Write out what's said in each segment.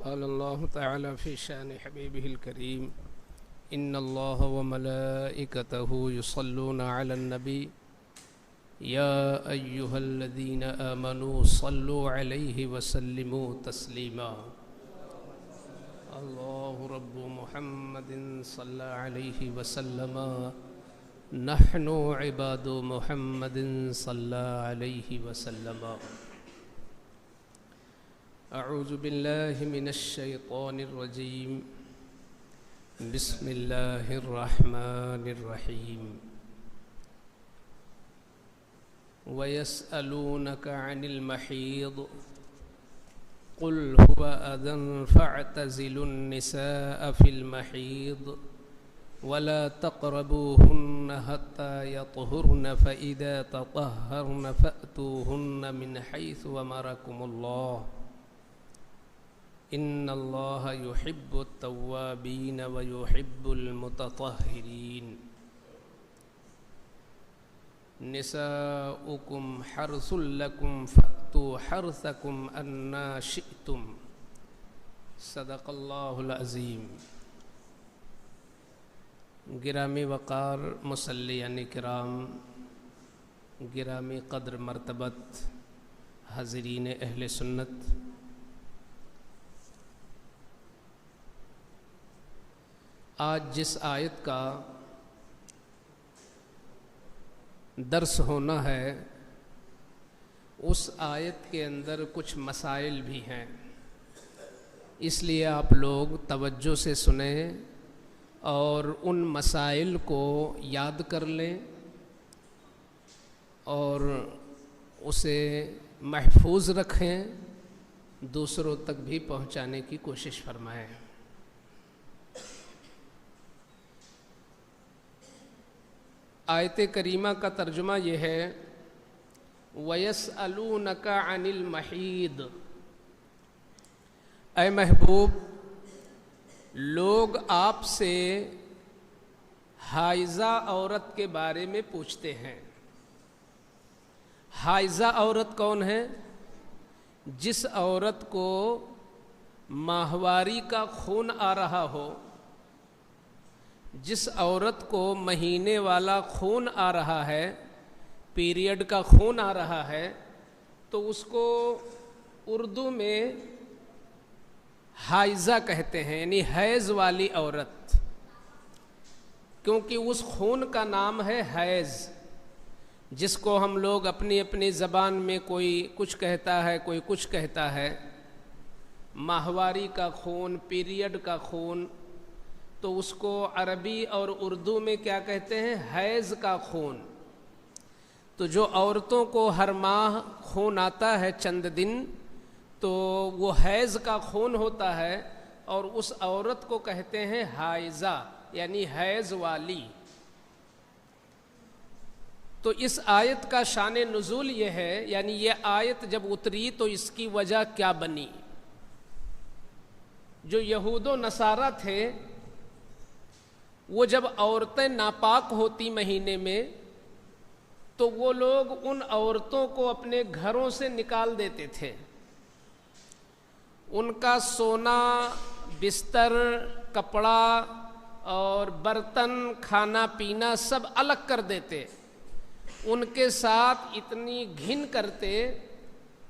قال الله تعالى في شأن حبيبه الكريم إن الله وملائكته يصلون على النبي يا أيها الذين آمنوا صلوا عليه وسلموا تسليما الله رب محمد صلى عليه وسلم نحن عباد محمد صلى عليه وسلم أعوذ بالله من الشيطان الرجيم بسم الله الرحمن الرحيم ويسألونك عن المحيض قل هو أذى فاعتزلوا النساء في المحيض ولا تقربوهن حتى يطهرن فإذا تطهرن فأتوهن من حيث أمركم الله إن الله يحب التوابين ويحب المتطهرين نساؤكم حرث لكم فأتوا حرثكم أنّا شئتم صدق اللہ العظیم۔ گرامی وقار مصلیان کرام، گرامی قدر مرتبت حاضرین اہل سنت، آج جس آیت کا درس ہونا ہے اس آیت کے اندر کچھ مسائل بھی ہیں، اس لیے آپ لوگ توجہ سے سنیں اور ان مسائل کو یاد کر لیں اور اسے محفوظ رکھیں، دوسروں تک بھی پہنچانے کی کوشش فرمائیں۔ آیت کریمہ کا ترجمہ یہ ہے وَيَسْأَلُونَكَ عَنِ الْمَحِيضِ، اے محبوب لوگ آپ سے حائضہ عورت کے بارے میں پوچھتے ہیں۔ حائضہ عورت کون ہے؟ جس عورت کو ماہواری کا خون آ رہا ہو، جس عورت کو مہینے والا خون آ رہا ہے، پیریڈ کا خون آ رہا ہے، تو اس کو اردو میں حائضہ کہتے ہیں، یعنی حیض والی عورت، کیونکہ اس خون کا نام ہے حیض، جس کو ہم لوگ اپنی اپنی زبان میں کوئی کچھ کہتا ہے، کوئی کچھ کہتا ہے۔ ماہواری کا خون، پیریڈ کا خون، تو اس کو عربی اور اردو میں کیا کہتے ہیں؟ حیض کا خون۔ تو جو عورتوں کو ہر ماہ خون آتا ہے چند دن، تو وہ حیض کا خون ہوتا ہے، اور اس عورت کو کہتے ہیں حائضہ، یعنی حیض والی۔ تو اس آیت کا شان نزول یہ ہے، یعنی یہ آیت جب اتری تو اس کی وجہ کیا بنی؟ جو یہود و نصارہ تھے، وہ جب عورتیں ناپاک ہوتی مہینے میں تو وہ لوگ ان عورتوں کو اپنے گھروں سے نکال دیتے تھے، ان کا سونا، بستر، کپڑا اور برتن، کھانا پینا سب الگ کر دیتے، ان کے ساتھ اتنی گھن کرتے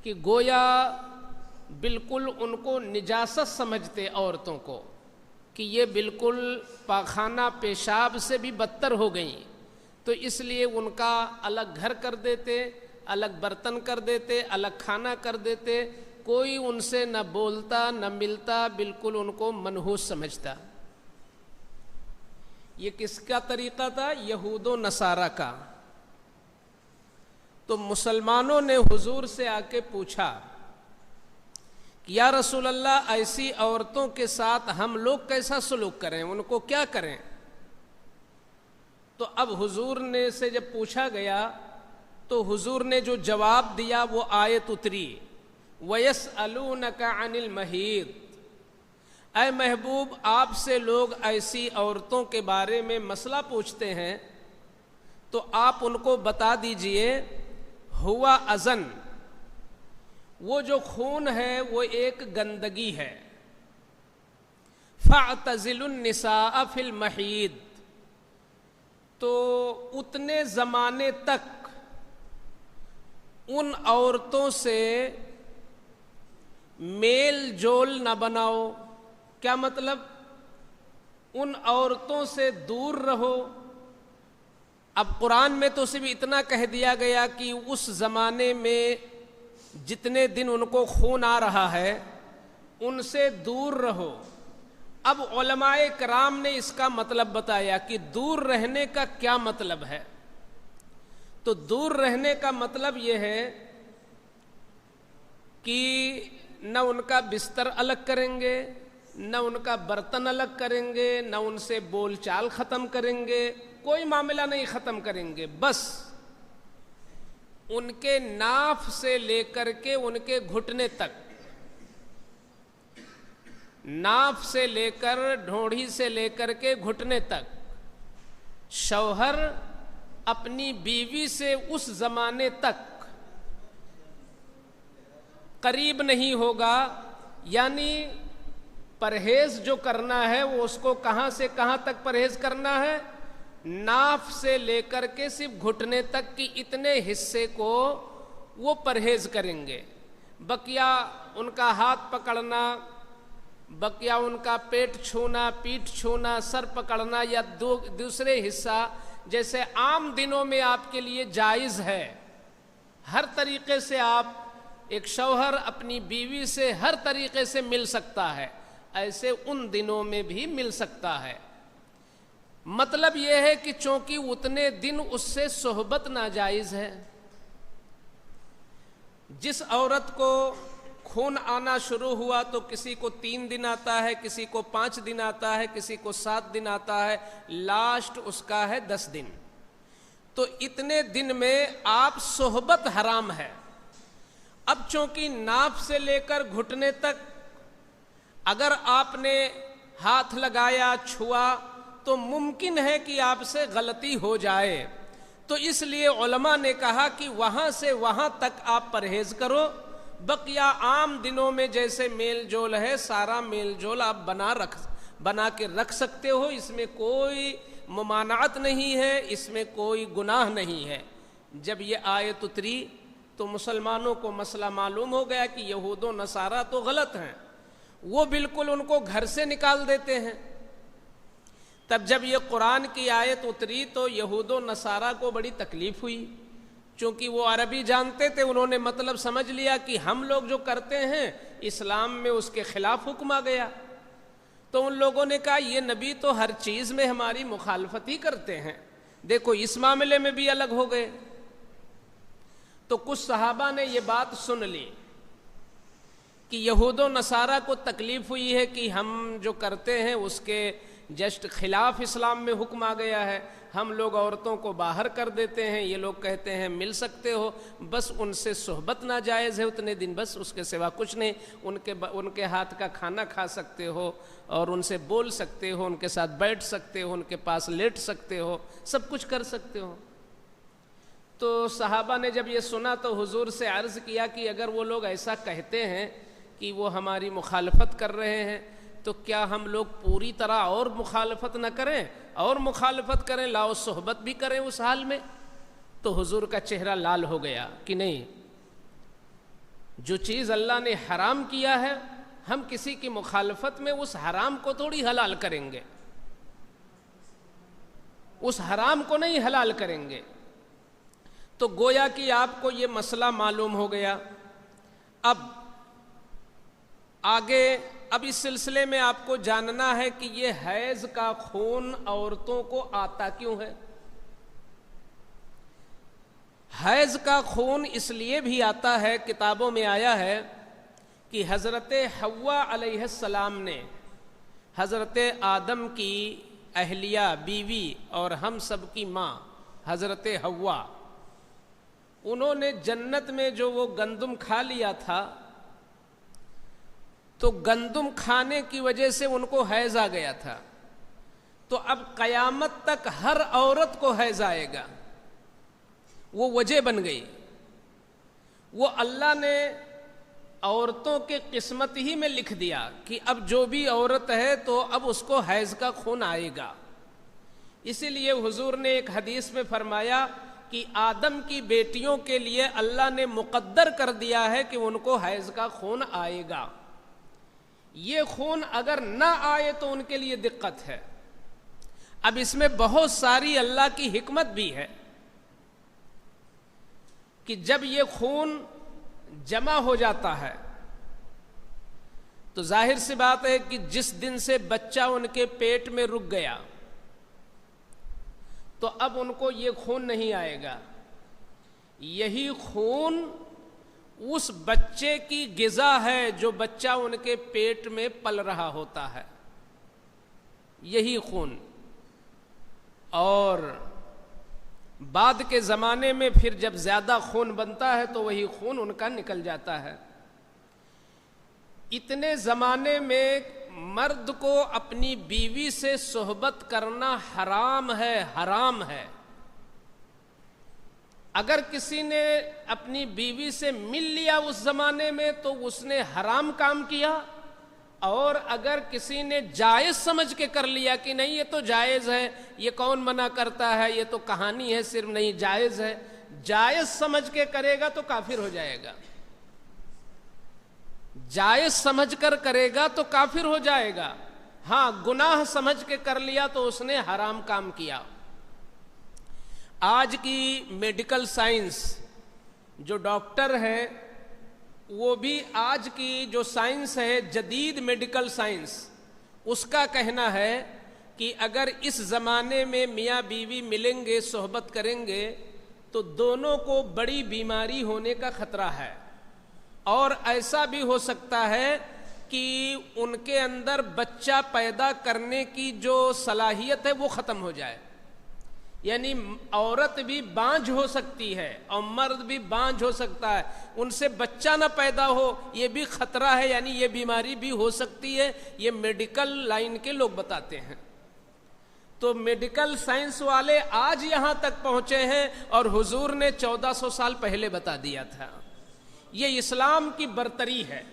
کہ گویا بالکل ان کو نجاست سمجھتے عورتوں کو، کہ یہ بالکل پاخانہ پیشاب سے بھی بدتر ہو گئیں، تو اس لیے ان کا الگ گھر کر دیتے، الگ برتن کر دیتے، الگ کھانا کر دیتے، کوئی ان سے نہ بولتا نہ ملتا، بالکل ان کو منحوس سمجھتا۔ یہ کس کا طریقہ تھا؟ یہود و نصارہ کا۔ تو مسلمانوں نے حضور سے آ کے پوچھا کہ یا رسول اللہ، ایسی عورتوں کے ساتھ ہم لوگ کیسا سلوک کریں، ان کو کیا کریں؟ تو اب حضور نے سے جب پوچھا گیا تو حضور نے جو جواب دیا وہ آیت اتری وَيَسْأَلُونَكَ عَنِ الْمَحِيضِ، اے محبوب آپ سے لوگ ایسی عورتوں کے بارے میں مسئلہ پوچھتے ہیں تو آپ ان کو بتا دیجئے ہوا اذن، وہ جو خون ہے وہ ایک گندگی ہے، فاعتزلوا النساء فی المحیض، تو اتنے زمانے تک ان عورتوں سے میل جول نہ بناؤ۔ کیا مطلب؟ ان عورتوں سے دور رہو۔ اب قرآن میں تو صرف اتنا کہہ دیا گیا کہ اس زمانے میں جتنے دن ان کو خون آ رہا ہے ان سے دور رہو۔ اب علماء کرام نے اس کا مطلب بتایا کہ دور رہنے کا کیا مطلب ہے۔ تو دور رہنے کا مطلب یہ ہے کہ نہ ان کا بستر الگ کریں گے، نہ ان کا برتن الگ کریں گے، نہ ان سے بول چال ختم کریں گے، کوئی معاملہ نہیں ختم کریں گے، بس ان کے ناف سے لے کر کے ان کے گھٹنے تک، ناف سے لے کر ڈھونڈی سے لے کر کے گھٹنے تک شوہر اپنی بیوی سے اس زمانے تک قریب نہیں ہوگا، یعنی پرہیز جو کرنا ہے وہ اس کو کہاں سے کہاں تک پرہیز کرنا ہے؟ ناف سے لے کر کے صرف گھٹنے تک کی اتنے حصے کو وہ پرہیز کریں گے۔ بقیہ ان کا ہاتھ پکڑنا، بقیہ ان کا پیٹ چھونا، پیٹھ چھونا، سر پکڑنا یا دوسرے حصہ جیسے عام دنوں میں آپ کے لیے جائز ہے، ہر طریقے سے آپ ایک شوہر اپنی بیوی سے ہر طریقے سے مل سکتا ہے، ایسے ان دنوں میں بھی مل سکتا ہے۔ مطلب یہ ہے کہ چونکہ اتنے دن اس سے صحبت ناجائز ہے۔ جس عورت کو خون آنا شروع ہوا تو کسی کو 3 دن آتا ہے، کسی کو 5 دن آتا ہے، کسی کو 7 دن آتا ہے، لاسٹ اس کا ہے 10 دن۔ تو اتنے دن میں آپ صحبت حرام ہے۔ اب چونکہ ناف سے لے کر گھٹنے تک اگر آپ نے ہاتھ لگایا، چھوا، تو ممکن ہے کہ آپ سے غلطی ہو جائے، تو اس لیے علماء نے کہا کہ وہاں سے وہاں تک آپ پرہیز کرو، بقیہ عام دنوں میں جیسے میل جول ہے سارا میل جول آپ بنا کے رکھ سکتے ہو، اس میں کوئی ممانعت نہیں ہے، اس میں کوئی گناہ نہیں ہے۔ جب یہ آیت اتری تو مسلمانوں کو مسئلہ معلوم ہو گیا کہ یہود و نصارہ تو غلط ہیں، وہ بالکل ان کو گھر سے نکال دیتے ہیں۔ تب جب یہ قرآن کی آیت اتری تو یہود و نصارہ کو بڑی تکلیف ہوئی، چونکہ وہ عربی جانتے تھے، انہوں نے مطلب سمجھ لیا کہ ہم لوگ جو کرتے ہیں اسلام میں اس کے خلاف حکم آ گیا۔ تو ان لوگوں نے کہا یہ نبی تو ہر چیز میں ہماری مخالفت ہی کرتے ہیں، دیکھو اس معاملے میں بھی الگ ہو گئے۔ تو کچھ صحابہ نے یہ بات سن لی کہ یہود و نصارہ کو تکلیف ہوئی ہے کہ ہم جو کرتے ہیں اس کے جسٹ خلاف اسلام میں حکم آ گیا ہے، ہم لوگ عورتوں کو باہر کر دیتے ہیں، یہ لوگ کہتے ہیں مل سکتے ہو، بس ان سے صحبت ناجائز ہے اتنے دن، بس اس کے سوا کچھ نہیں، ان کے ہاتھ کا کھانا کھا سکتے ہو اور ان سے بول سکتے ہو، ان کے ساتھ بیٹھ سکتے ہو، ان کے پاس لیٹ سکتے ہو، سب کچھ کر سکتے ہو۔ تو صحابہ نے جب یہ سنا تو حضور سے عرض کیا کہ اگر وہ لوگ ایسا کہتے ہیں کہ وہ ہماری مخالفت کر رہے ہیں تو کیا ہم لوگ پوری طرح اور مخالفت نہ کریں، اور مخالفت کریں، لاؤ صحبت بھی کریں اس حال میں؟ تو حضور کا چہرہ لال ہو گیا کہ نہیں، جو چیز اللہ نے حرام کیا ہے ہم کسی کی مخالفت میں اس حرام کو تھوڑی حلال کریں گے، اس حرام کو نہیں حلال کریں گے۔ تو گویا کہ آپ کو یہ مسئلہ معلوم ہو گیا۔ اب آگے اب اس سلسلے میں آپ کو جاننا ہے کہ یہ حیض کا خون عورتوں کو آتا کیوں ہے۔ حیض کا خون اس لیے بھی آتا ہے، کتابوں میں آیا ہے کہ حضرت حوا علیہ السلام نے حضرت آدم کی اہلیہ بیوی اور ہم سب کی ماں حضرت حوا، انہوں نے جنت میں جو وہ گندم کھا لیا تھا تو گندم کھانے کی وجہ سے ان کو حیض آ گیا تھا، تو اب قیامت تک ہر عورت کو حیض آئے گا، وہ وجہ بن گئی۔ وہ اللہ نے عورتوں کے قسمت ہی میں لکھ دیا کہ اب جو بھی عورت ہے تو اب اس کو حیض کا خون آئے گا. اسی لیے حضور نے ایک حدیث میں فرمایا کہ آدم کی بیٹیوں کے لیے اللہ نے مقدر کر دیا ہے کہ ان کو حیض کا خون آئے گا. یہ خون اگر نہ آئے تو ان کے لیے دقت ہے. اب اس میں بہت ساری اللہ کی حکمت بھی ہے کہ جب یہ خون جمع ہو جاتا ہے تو ظاہر سی بات ہے کہ جس دن سے بچہ ان کے پیٹ میں رک گیا تو اب ان کو یہ خون نہیں آئے گا. یہی خون اس بچے کی غذا ہے جو بچہ ان کے پیٹ میں پل رہا ہوتا ہے, یہی خون. اور بعد کے زمانے میں پھر جب زیادہ خون بنتا ہے تو وہی خون ان کا نکل جاتا ہے. اتنے زمانے میں مرد کو اپنی بیوی سے صحبت کرنا حرام ہے, حرام ہے. اگر کسی نے اپنی بیوی سے مل لیا اس زمانے میں تو اس نے حرام کام کیا, اور اگر کسی نے جائز سمجھ کے کر لیا کہ نہیں یہ تو جائز ہے, یہ کون منع کرتا ہے, یہ تو کہانی ہے صرف, نہیں جائز ہے, جائز سمجھ کے کرے گا تو کافر ہو جائے گا. جائز سمجھ کر کرے گا تو کافر ہو جائے گا. ہاں گناہ سمجھ کے کر لیا تو اس نے حرام کام کیا. آج کی میڈیکل سائنس جو ڈاکٹر ہے وہ بھی آج کی جو سائنس ہے جدید میڈیکل سائنس, اس کا کہنا ہے کہ اگر اس زمانے میں میاں بیوی ملیں گے, صحبت کریں گے تو دونوں کو بڑی بیماری ہونے کا خطرہ ہے, اور ایسا بھی ہو سکتا ہے کہ ان کے اندر بچہ پیدا کرنے کی جو صلاحیت ہے وہ ختم ہو جائے. یعنی عورت بھی بانجھ ہو سکتی ہے اور مرد بھی بانجھ ہو سکتا ہے, ان سے بچہ نہ پیدا ہو یہ بھی خطرہ ہے, یعنی یہ بیماری بھی ہو سکتی ہے. یہ میڈیکل لائن کے لوگ بتاتے ہیں. تو میڈیکل سائنس والے آج یہاں تک پہنچے ہیں اور حضور نے 1400 سال پہلے بتا دیا تھا. یہ اسلام کی برتری ہے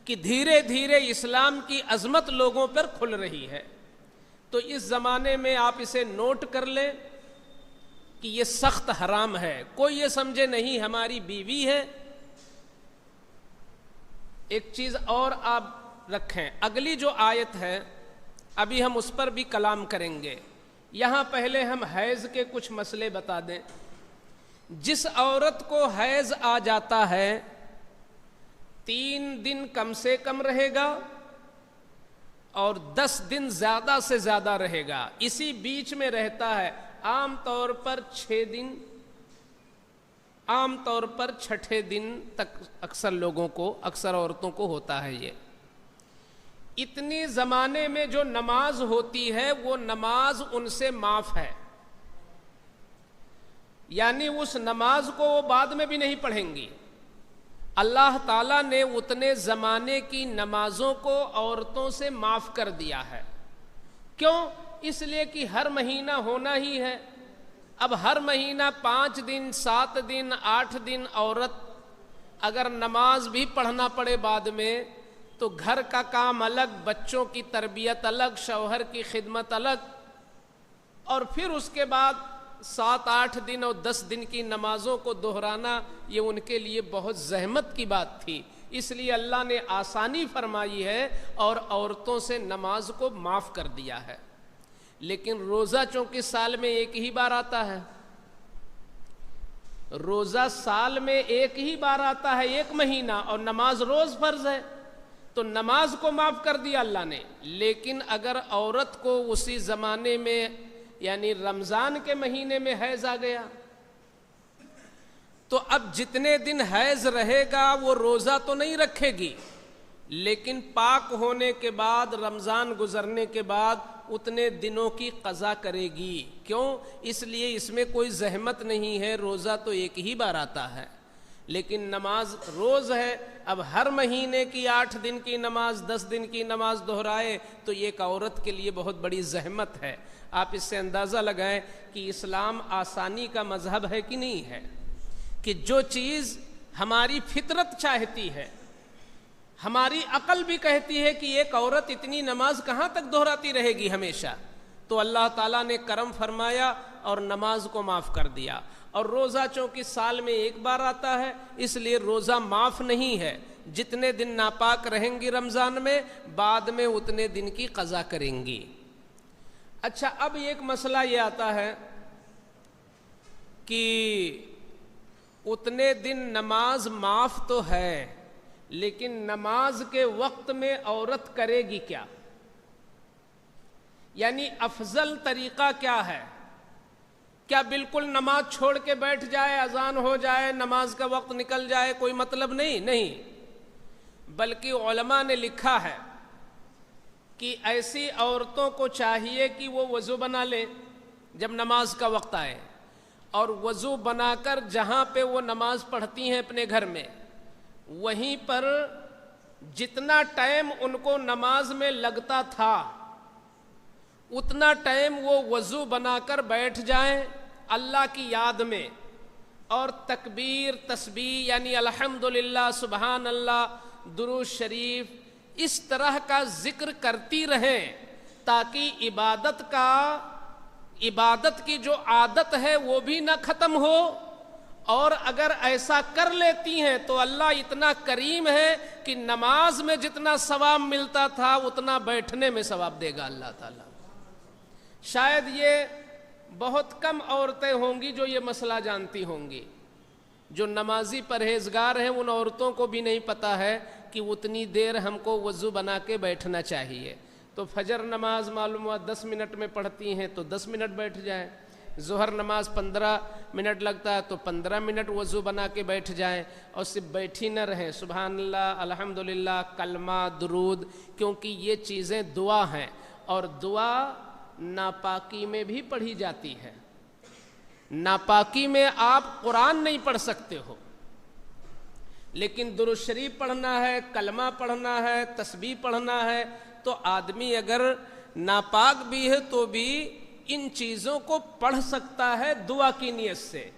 کہ دھیرے دھیرے اسلام کی عظمت لوگوں پر کھل رہی ہے. تو اس زمانے میں آپ اسے نوٹ کر لیں کہ یہ سخت حرام ہے. کوئی یہ سمجھے نہیں ہماری بیوی ہے. ایک چیز اور آپ رکھیں, اگلی جو آیت ہے ابھی ہم اس پر بھی کلام کریں گے. یہاں پہلے ہم حیض کے کچھ مسئلے بتا دیں. جس عورت کو حیض آ جاتا ہے 3 دن کم سے کم رہے گا اور 10 دن زیادہ سے زیادہ رہے گا, اسی بیچ میں رہتا ہے. عام طور پر 6 دن, عام طور پر 6 دن تک اکثر لوگوں کو, اکثر عورتوں کو ہوتا ہے. یہ اتنی زمانے میں جو نماز ہوتی ہے وہ نماز ان سے معاف ہے, یعنی اس نماز کو وہ بعد میں بھی نہیں پڑھیں گی. اللہ تعالیٰ نے اتنے زمانے کی نمازوں کو عورتوں سے معاف کر دیا ہے. کیوں؟ اس لیے کہ ہر مہینہ ہونا ہی ہے. اب ہر مہینہ 5 دن 7 دن 8 دن عورت اگر نماز بھی پڑھنا پڑے بعد میں تو گھر کا کام الگ, بچوں کی تربیت الگ, شوہر کی خدمت الگ, اور پھر اس کے بعد 7-8 دن اور 10 دن کی نمازوں کو دہرانا یہ ان کے لیے بہت زحمت کی بات تھی. اس لیے اللہ نے آسانی فرمائی ہے اور عورتوں سے نماز کو معاف کر دیا ہے. لیکن روزہ چونکہ سال میں ایک ہی بار آتا ہے, روزہ سال میں ایک ہی بار آتا ہے, 1 مہینہ, اور نماز روز فرض ہے, تو نماز کو معاف کر دیا اللہ نے. لیکن اگر عورت کو اسی زمانے میں یعنی رمضان کے مہینے میں حیض آ گیا تو اب جتنے دن حیض رہے گا وہ روزہ تو نہیں رکھے گی, لیکن پاک ہونے کے بعد, رمضان گزرنے کے بعد اتنے دنوں کی قضا کرے گی. کیوں؟ اس لیے اس میں کوئی زحمت نہیں ہے, روزہ تو ایک ہی بار آتا ہے, لیکن نماز روز ہے. اب ہر مہینے کی 8 دن کی نماز, 10 دن کی نماز دہرائے تو یہ ایک عورت کے لیے بہت بڑی زحمت ہے. آپ اس سے اندازہ لگائیں کہ اسلام آسانی کا مذہب ہے کہ نہیں ہے, کہ جو چیز ہماری فطرت چاہتی ہے ہماری عقل بھی کہتی ہے کہ ایک عورت اتنی نماز کہاں تک دہراتی رہے گی ہمیشہ، تو اللہ تعالیٰ نے کرم فرمایا اور نماز کو معاف کر دیا۔ اور روزہ چونکہ سال میں ایک بار آتا ہے اس لیے روزہ معاف نہیں ہے، جتنے دن ناپاک رہیں گی رمضان میں بعد میں اتنے دن کی قضا کریں گی۔ اچھا، اب ایک مسئلہ یہ آتا ہے کہ اتنے دن نماز معاف تو ہے، لیکن نماز کے وقت میں عورت کرے گی کیا؟ یعنی افضل طریقہ کیا ہے؟ کیا بالکل نماز چھوڑ کے بیٹھ جائے، اذان ہو جائے، نماز کا وقت نکل جائے، کوئی مطلب نہیں، بلکہ علماء نے لکھا ہے کہ ایسی عورتوں کو چاہیے کہ وہ وضو بنا لیں جب نماز کا وقت آئے، اور وضو بنا کر جہاں پہ وہ نماز پڑھتی ہیں اپنے گھر میں وہیں پر جتنا ٹائم ان کو نماز میں لگتا تھا اتنا ٹائم وہ وضو بنا کر بیٹھ جائیں اللہ کی یاد میں، اور تکبیر تسبیح یعنی الحمدللہ، سبحان اللہ، درود شریف، اس طرح کا ذکر کرتی رہیں تاکہ عبادت کی جو عادت ہے وہ بھی نہ ختم ہو، اور اگر ایسا کر لیتی ہیں تو اللہ اتنا کریم ہے کہ نماز میں جتنا ثواب ملتا تھا اتنا بیٹھنے میں ثواب دے گا اللہ تعالیٰ۔ شاید یہ بہت کم عورتیں ہوں گی جو یہ مسئلہ جانتی ہوں گی، جو نمازی پرہیزگار ہیں ان عورتوں کو بھی نہیں پتہ ہے کہ اتنی دیر ہم کو وضو بنا کے بیٹھنا چاہیے۔ تو فجر نماز معلوم ہوا 10 منٹ میں پڑھتی ہیں تو 10 منٹ بیٹھ جائیں، ظہر نماز 15 منٹ لگتا ہے تو 15 منٹ وضو بنا کے بیٹھ جائیں، اور صرف بیٹھی نہ رہیں، سبحان اللہ، الحمدللہ، کلمہ، درود، کیونکہ یہ چیزیں دعا ہیں، اور دعا ناپاکی میں بھی پڑھی جاتی ہے۔ ناپاکی میں آپ قرآن نہیں پڑھ سکتے ہو، لیکن درود شریف پڑھنا ہے، کلمہ پڑھنا ہے، تسبیح پڑھنا ہے، تو آدمی اگر ناپاک بھی ہے تو بھی ان چیزوں کو پڑھ سکتا ہے دعا کی نیت سے۔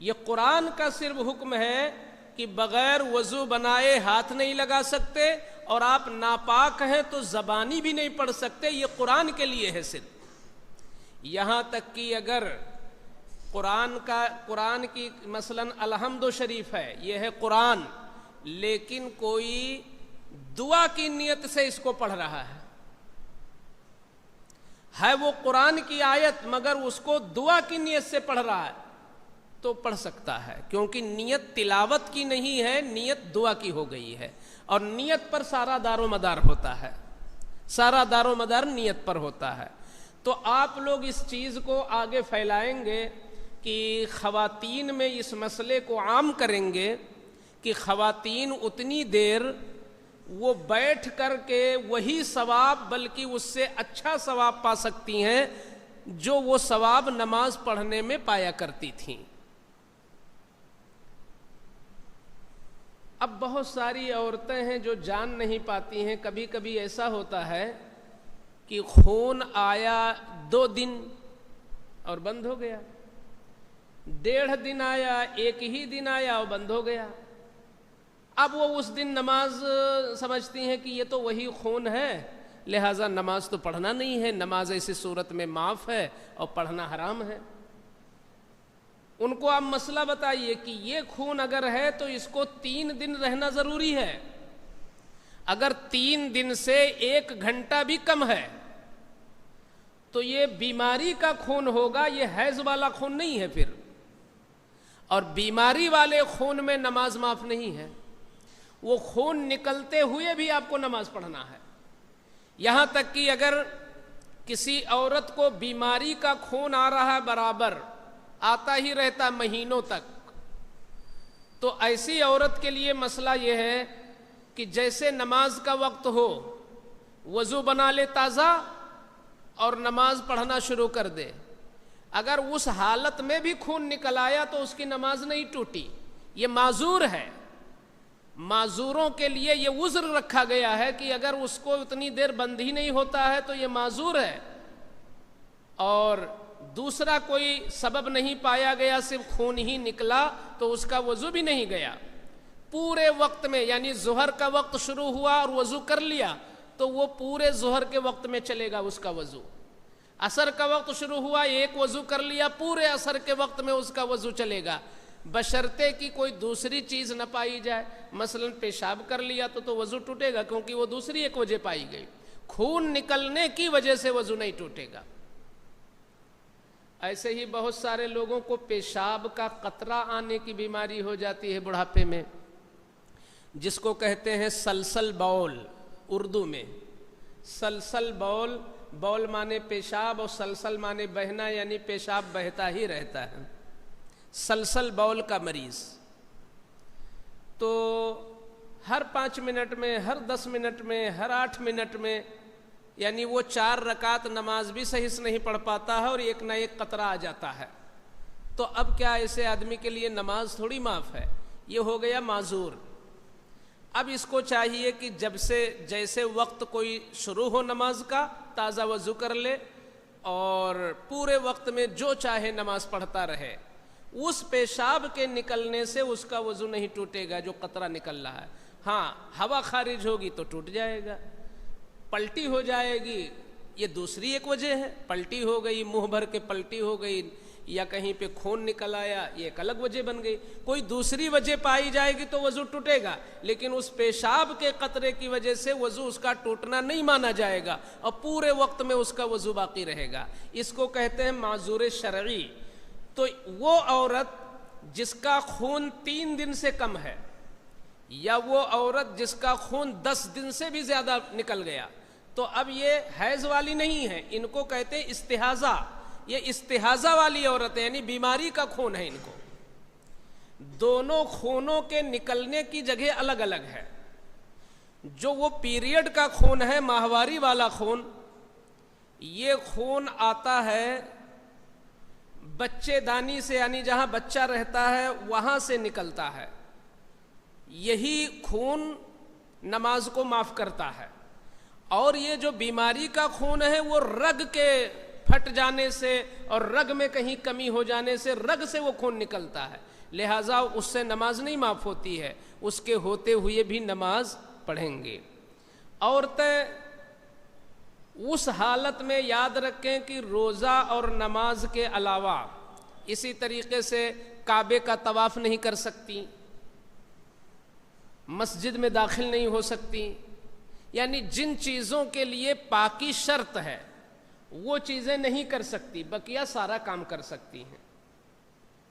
یہ قرآن کا صرف حکم ہے کہ بغیر وضو بنائے ہاتھ نہیں لگا سکتے، اور آپ ناپاک ہیں تو زبانی بھی نہیں پڑھ سکتے، یہ قرآن کے لیے ہے صرف۔ یہاں تک کہ اگر قرآن کی مثلاً الحمد شریف ہے، یہ ہے قرآن، لیکن کوئی دعا کی نیت سے اس کو پڑھ رہا ہے وہ قرآن کی آیت مگر اس کو دعا کی نیت سے پڑھ رہا ہے تو پڑھ سکتا ہے، کیونکہ نیت تلاوت کی نہیں ہے، نیت دعا کی ہو گئی ہے، اور نیت پر سارا دار و مدار ہوتا ہے، سارا دار و مدار نیت پر ہوتا ہے۔ تو آپ لوگ اس چیز کو آگے پھیلائیں گے کہ خواتین میں اس مسئلے کو عام کریں گے کہ خواتین اتنی دیر وہ بیٹھ کر کے وہی ثواب بلکہ اس سے اچھا ثواب پا سکتی ہیں جو وہ ثواب نماز پڑھنے میں پایا کرتی تھیں۔ اب بہت ساری عورتیں ہیں جو جان نہیں پاتی ہیں، کبھی کبھی ایسا ہوتا ہے کہ خون آیا 2 دن اور بند ہو گیا، 1.5 دن آیا، 1 ہی دن آیا اور بند ہو گیا۔ اب وہ اس دن نماز سمجھتی ہیں کہ یہ تو وہی خون ہے، لہٰذا نماز تو پڑھنا نہیں ہے، نماز ایسی صورت میں معاف ہے اور پڑھنا حرام ہے۔ ان کو آپ مسئلہ بتائیے کہ یہ خون اگر ہے تو اس کو 3 دن رہنا ضروری ہے، اگر 3 دن سے 1 گھنٹہ بھی کم ہے تو یہ بیماری کا خون ہوگا، یہ حیض والا خون نہیں ہے پھر، اور بیماری والے خون میں نماز معاف نہیں ہے، وہ خون نکلتے ہوئے بھی آپ کو نماز پڑھنا ہے۔ یہاں تک کہ اگر کسی عورت کو بیماری کا خون آ رہا ہے برابر، آتا ہی رہتا مہینوں تک، تو ایسی عورت کے لیے مسئلہ یہ ہے کہ جیسے نماز کا وقت ہو وضو بنا لے تازہ اور نماز پڑھنا شروع کر دے۔ اگر اس حالت میں بھی خون نکل آیا تو اس کی نماز نہیں ٹوٹی، یہ معذور ہے۔ معذوروں کے لیے یہ عذر رکھا گیا ہے کہ اگر اس کو اتنی دیر بند ہی نہیں ہوتا ہے تو یہ معذور ہے، اور دوسرا کوئی سبب نہیں پایا گیا، صرف خون ہی نکلا تو اس کا وضو بھی نہیں گیا۔ پورے وقت میں، یعنی ظہر کا وقت شروع ہوا اور وضو کر لیا تو وہ پورے ظہر کے وقت میں چلے گا اس کا وضو. عصر کا وقت شروع ہوا، ایک وضو کر لیا، پورے عصر کے وقت میں اس کا وضو چلے گا، بشرطے کہ کوئی دوسری چیز نہ پائی جائے. مثلا پیشاب کر لیا تو وضو ٹوٹے گا، کیونکہ وہ دوسری ایک وجہ پائی گئی. خون نکلنے کی وجہ سے وضو نہیں ٹوٹے گا. ایسے ہی بہت سارے لوگوں کو پیشاب کا قطرہ آنے کی بیماری ہو جاتی ہے بڑھاپے میں، جس کو کہتے ہیں سلسل بول. اردو میں سلسل بول، بول مانے پیشاب اور سلسل مانے بہنا، یعنی پیشاب بہتا ہی رہتا ہے. سلسل بول کا مریض تو ہر 5 منٹ میں، ہر 10 منٹ میں، ہر 8 منٹ میں، یعنی وہ 4 رکعت نماز بھی صحیح سے نہیں پڑھ پاتا ہے اور ایک نہ ایک قطرہ آ جاتا ہے. تو اب کیا ایسے آدمی کے لیے نماز تھوڑی معاف ہے؟ یہ ہو گیا معذور. اب اس کو چاہیے کہ جب سے جیسے وقت کوئی شروع ہو نماز کا، تازہ وضو کر لے اور پورے وقت میں جو چاہے نماز پڑھتا رہے. اس پیشاب کے نکلنے سے اس کا وضو نہیں ٹوٹے گا جو قطرہ نکل رہا ہے. ہاں، ہوا خارج ہوگی تو ٹوٹ جائے گا، پلٹی ہو جائے گی، یہ دوسری ایک وجہ ہے. پلٹی ہو گئی، منہ بھر کے پلٹی ہو گئی، یا کہیں پہ خون نکل آیا، یہ ایک الگ وجہ بن گئی. کوئی دوسری وجہ پائی جائے گی تو وضو ٹوٹے گا، لیکن اس پیشاب کے قطرے کی وجہ سے وضو اس کا ٹوٹنا نہیں مانا جائے گا اور پورے وقت میں اس کا وضو باقی رہے گا. اس کو کہتے ہیں معذور شرعی. تو وہ عورت جس کا خون 3 دن سے کم ہے، یا وہ عورت جس کا خون 10 دن سے بھی زیادہ نکل گیا، تو اب یہ حیض والی نہیں ہے، ان کو کہتے ہیں استحاضہ. یہ استحاضہ والی عورت ہے، یعنی بیماری کا خون ہے. ان کو دونوں خونوں کے نکلنے کی جگہ الگ الگ ہے. جو وہ پیریڈ کا خون ہے، ماہواری والا خون، یہ خون آتا ہے بچے دانی سے، یعنی جہاں بچہ رہتا ہے وہاں سے نکلتا ہے. یہی خون نماز کو معاف کرتا ہے. اور یہ جو بیماری کا خون ہے وہ رگ کے پھٹ جانے سے اور رگ میں کہیں کمی ہو جانے سے، رگ سے وہ خون نکلتا ہے، لہٰذا اس سے نماز نہیں معاف ہوتی ہے. اس کے ہوتے ہوئے بھی نماز پڑھیں گے. عورتیں اس حالت میں یاد رکھیں کہ روزہ اور نماز کے علاوہ اسی طریقے سے کعبے کا طواف نہیں کر سکتی، مسجد میں داخل نہیں ہو سکتی. یعنی جن چیزوں کے لیے پاکی شرط ہے وہ چیزیں نہیں کر سکتی، بقیہ سارا کام کر سکتی ہیں.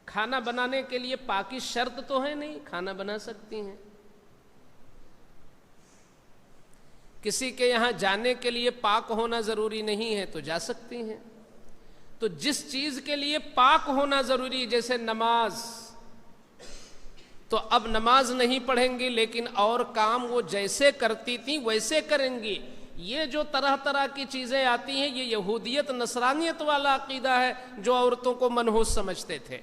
کھانا بنانے کے لیے پاکی شرط تو ہے نہیں، کھانا بنا سکتی ہیں. کسی کے یہاں جانے کے لیے پاک ہونا ضروری نہیں ہے تو جا سکتی ہیں. تو جس چیز کے لیے پاک ہونا ضروری، جیسے نماز، تو اب نماز نہیں پڑھیں گی، لیکن اور کام وہ جیسے کرتی تھیں ویسے کریں گی. یہ جو طرح طرح کی چیزیں آتی ہیں، یہ یہودیت نصرانیت والا عقیدہ ہے جو عورتوں کو منحوس سمجھتے تھے.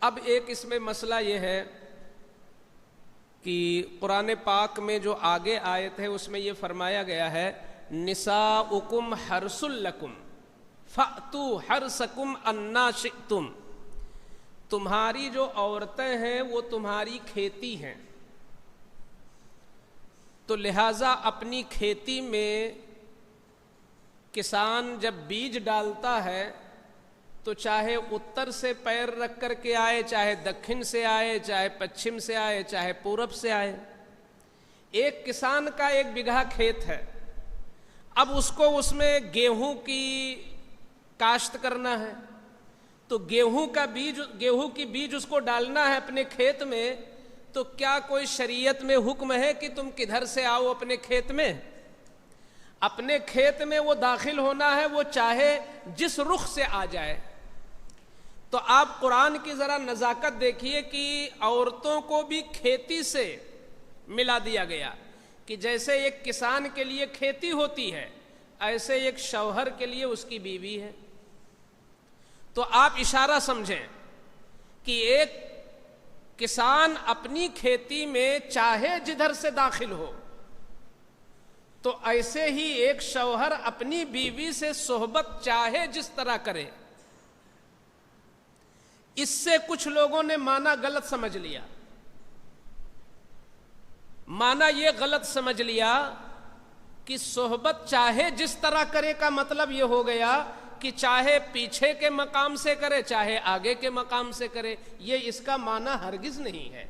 اب ایک اس میں مسئلہ یہ ہے کہ قرآن پاک میں جو آگے آیت ہے اس میں یہ فرمایا گیا ہے، نساؤکم حرث لکم فأتوا حرثکم انا شئتم. تمہاری جو عورتیں ہیں وہ تمہاری کھیتی ہیں، تو لہٰذا اپنی کھیتی میں کسان جب بیج ڈالتا ہے تو چاہے اتر سے پیر رکھ کر کے آئے، چاہے دکھن سے آئے، چاہے پچھم سے آئے، چاہے پورب سے آئے. ایک کسان کا 1 بیگھہ کھیت ہے، اب اس کو اس میں گیہوں کی کاشت کرنا ہے، تو گیہوں کی بیج اس کو ڈالنا ہے اپنے کھیت میں. تو کیا کوئی شریعت میں حکم ہے کہ تم کدھر سے آؤ اپنے کھیت میں؟ اپنے کھیت میں وہ داخل ہونا ہے، وہ چاہے جس رخ سے آ جائے. تو آپ قرآن کی ذرا نزاکت دیکھیے کہ عورتوں کو بھی کھیتی سے ملا دیا گیا، کہ جیسے ایک کسان کے لیے کھیتی ہوتی ہے، ایسے ایک شوہر کے لیے اس کی بیوی ہے. تو آپ اشارہ سمجھیں کہ ایک کسان اپنی کھیتی میں چاہے جدھر سے داخل ہو، تو ایسے ہی ایک شوہر اپنی بیوی سے صحبت چاہے جس طرح کرے. اس سے کچھ لوگوں نے معنی غلط سمجھ لیا. معنی یہ غلط سمجھ لیا کہ صحبت چاہے جس طرح کرے کا مطلب یہ ہو گیا کہ چاہے پیچھے کے مقام سے کرے چاہے آگے کے مقام سے کرے. یہ اس کا معنی ہرگز نہیں ہے.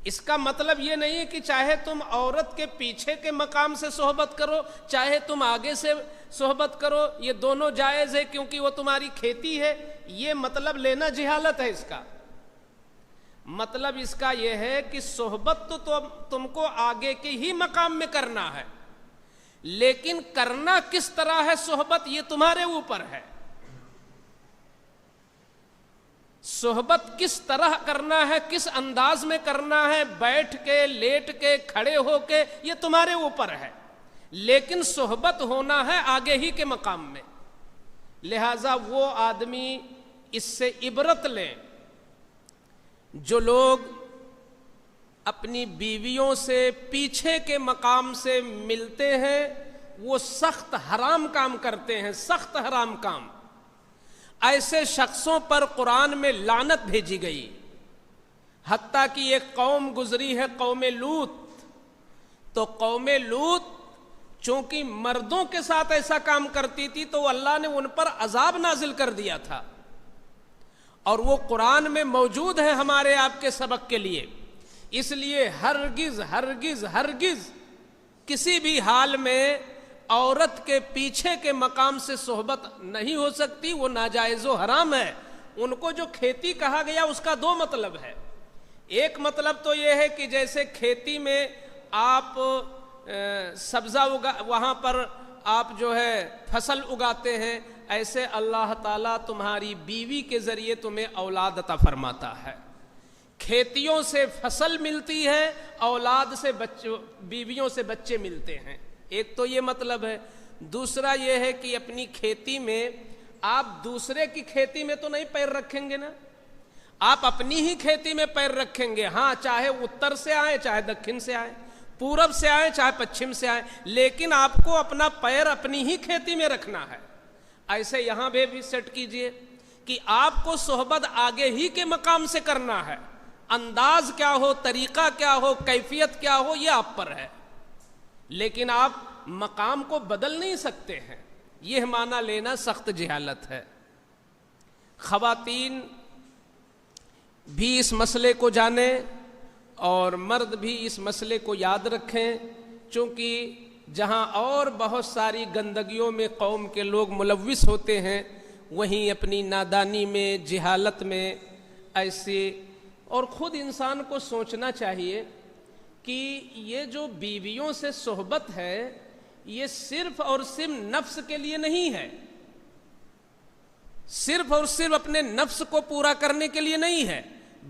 اس کا مطلب یہ نہیں ہے کہ چاہے تم عورت کے پیچھے کے مقام سے صحبت کرو چاہے تم آگے سے صحبت کرو، یہ دونوں جائز ہے کیونکہ وہ تمہاری کھیتی ہے. یہ مطلب لینا جہالت ہے. اس کا مطلب اس کا یہ ہے کہ صحبت تو تم کو آگے کے ہی مقام میں کرنا ہے، لیکن کرنا کس طرح ہے صحبت یہ تمہارے اوپر ہے. صحبت کس طرح کرنا ہے، کس انداز میں کرنا ہے، بیٹھ کے، لیٹ کے، کھڑے ہو کے، یہ تمہارے اوپر ہے، لیکن صحبت ہونا ہے آگے ہی کے مقام میں. لہذا وہ آدمی اس سے عبرت لیں جو لوگ اپنی بیویوں سے پیچھے کے مقام سے ملتے ہیں، وہ سخت حرام کام کرتے ہیں، سخت حرام کام. ایسے شخصوں پر قرآن میں لعنت بھیجی گئی. حتیٰ کہ ایک قوم گزری ہے قوم لوط. تو قوم لوط چونکہ مردوں کے ساتھ ایسا کام کرتی تھی تو اللہ نے ان پر عذاب نازل کر دیا تھا، اور وہ قرآن میں موجود ہے ہمارے آپ کے سبق کے لیے. اس لیے ہرگز ہرگز ہرگز کسی بھی حال میں عورت کے پیچھے کے مقام سے صحبت نہیں ہو سکتی. وہ ناجائز و حرام ہے. ان کو جو کھیتی کہا گیا اس کا دو مطلب ہے. ایک مطلب تو یہ ہے کہ جیسے کھیتی میں آپ سبزہ وہاں پر آپ جو ہے فصل اگاتے ہیں، ایسے اللہ تعالیٰ تمہاری بیوی کے ذریعے تمہیں اولاد عطا فرماتا ہے. کھیتیوں سے فصل ملتی ہے، اولاد سے بیویوں سے بچے ملتے ہیں. ایک تو یہ مطلب ہے. دوسرا یہ ہے کہ اپنی کھیتی میں آپ دوسرے کی کھیتی میں تو نہیں پیر رکھیں گے نا، آپ اپنی ہی کھیتی میں پیر رکھیں گے. ہاں چاہے اتر سے آئے چاہے دکن سے آئے، پورب سے آئے چاہے پچھم سے آئے، لیکن آپ کو اپنا پیر اپنی ہی کھیتی میں رکھنا ہے. ایسے یہاں بھی سیٹ کیجئے کہ آپ کو صحبت آگے ہی کے مقام سے کرنا ہے. انداز کیا ہو، طریقہ کیا ہو، کیفیت کیا ہو، یہ آپ پر ہے، لیکن آپ مقام کو بدل نہیں سکتے ہیں. یہ معنی لینا سخت جہالت ہے. خواتین بھی اس مسئلے کو جانیں اور مرد بھی اس مسئلے کو یاد رکھیں، چونکہ جہاں اور بہت ساری گندگیوں میں قوم کے لوگ ملوث ہوتے ہیں، وہیں اپنی نادانی میں، جہالت میں ایسے. اور خود انسان کو سوچنا چاہیے کہ یہ جو بیویوں سے صحبت ہے یہ صرف اور صرف نفس کے لیے نہیں ہے، صرف اور صرف اپنے نفس کو پورا کرنے کے لیے نہیں ہے،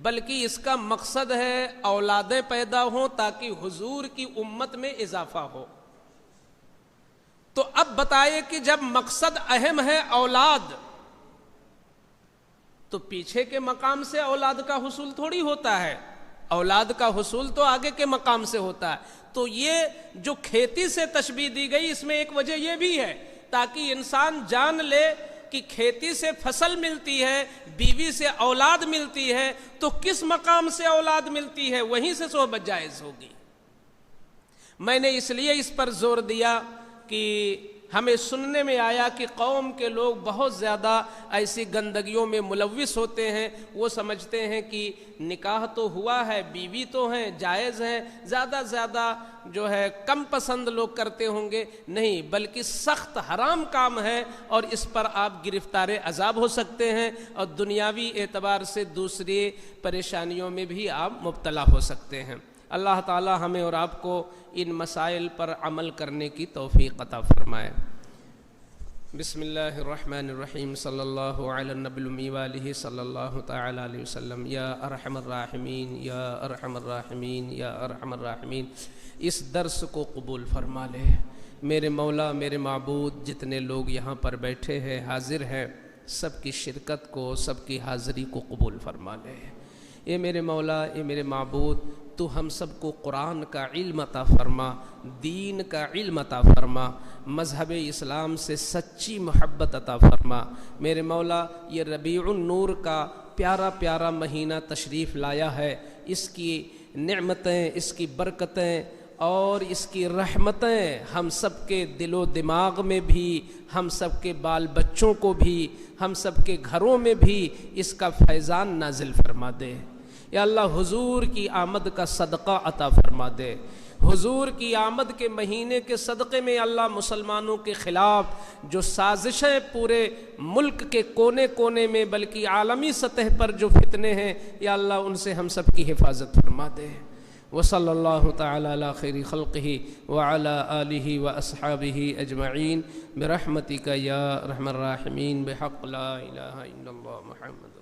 بلکہ اس کا مقصد ہے اولادیں پیدا ہوں تاکہ حضور کی امت میں اضافہ ہو. تو اب بتائے کہ جب مقصد اہم ہے اولاد، تو پیچھے کے مقام سے اولاد کا حصول تھوڑی ہوتا ہے. اولاد کا حصول تو آگے کے مقام سے ہوتا ہے. تو یہ جو کھیتی سے تشبیہ دی گئی اس میں ایک وجہ یہ بھی ہے تاکہ انسان جان لے کہ کھیتی سے فصل ملتی ہے، بیوی سے اولاد ملتی ہے، تو کس مقام سے اولاد ملتی ہے وہیں سے صحبت جائز ہوگی. میں نے اس لیے اس پر زور دیا کہ ہمیں سننے میں آیا کہ قوم کے لوگ بہت زیادہ ایسی گندگیوں میں ملوث ہوتے ہیں. وہ سمجھتے ہیں کہ نکاح تو ہوا ہے، بیوی تو ہیں، جائز ہیں، زیادہ جو ہے کم پسند لوگ کرتے ہوں گے. نہیں، بلکہ سخت حرام کام ہے اور اس پر آپ گرفتار عذاب ہو سکتے ہیں اور دنیاوی اعتبار سے دوسری پریشانیوں میں بھی آپ مبتلا ہو سکتے ہیں. اللہ تعالی ہمیں اور آپ کو ان مسائل پر عمل کرنے کی توفیق عطا فرمائے. بسم اللہ الرحمن الرحیم. صلی اللہ علی النبی الأمی وآلہ صلی اللہ تعالی علیہ وسلم. یا ارحم الراحمین، یا ارحم الراحمین، یا ارحم الراحمین. اس درس کو قبول فرما لے میرے مولا، میرے معبود. جتنے لوگ یہاں پر بیٹھے ہیں، حاضر ہیں، سب کی شرکت کو، سب کی حاضری کو قبول فرما لے. اے میرے مولا، اے میرے معبود، تو ہم سب کو قرآن کا علم عطا فرما، دین کا علم عطا فرما، مذہب اسلام سے سچی محبت عطا فرما۔ میرے مولا، یہ ربیع النور کا پیارا پیارا مہینہ تشریف لایا ہے، اس کی نعمتیں، اس کی برکتیں اور اس کی رحمتیں ہم سب کے دل و دماغ میں بھی، ہم سب کے بال بچوں کو بھی، ہم سب کے گھروں میں بھی اس کا فیضان نازل فرما دے۔ یا اللہ، حضور کی آمد کا صدقہ عطا فرما دے۔ حضور کی آمد کے مہینے کے صدقے میں اللہ مسلمانوں کے خلاف جو سازشیں پورے ملک کے کونے کونے میں بلکہ عالمی سطح پر جو فتنے ہیں، یا اللہ ان سے ہم سب کی حفاظت فرما دے۔ وصلی اللہ تعالی علی خیر خلقہ وعلی آلہ واصحابہ اجمعین برحمتک یا ارحم الراحمین بحق لا الہ الا اللہ محمد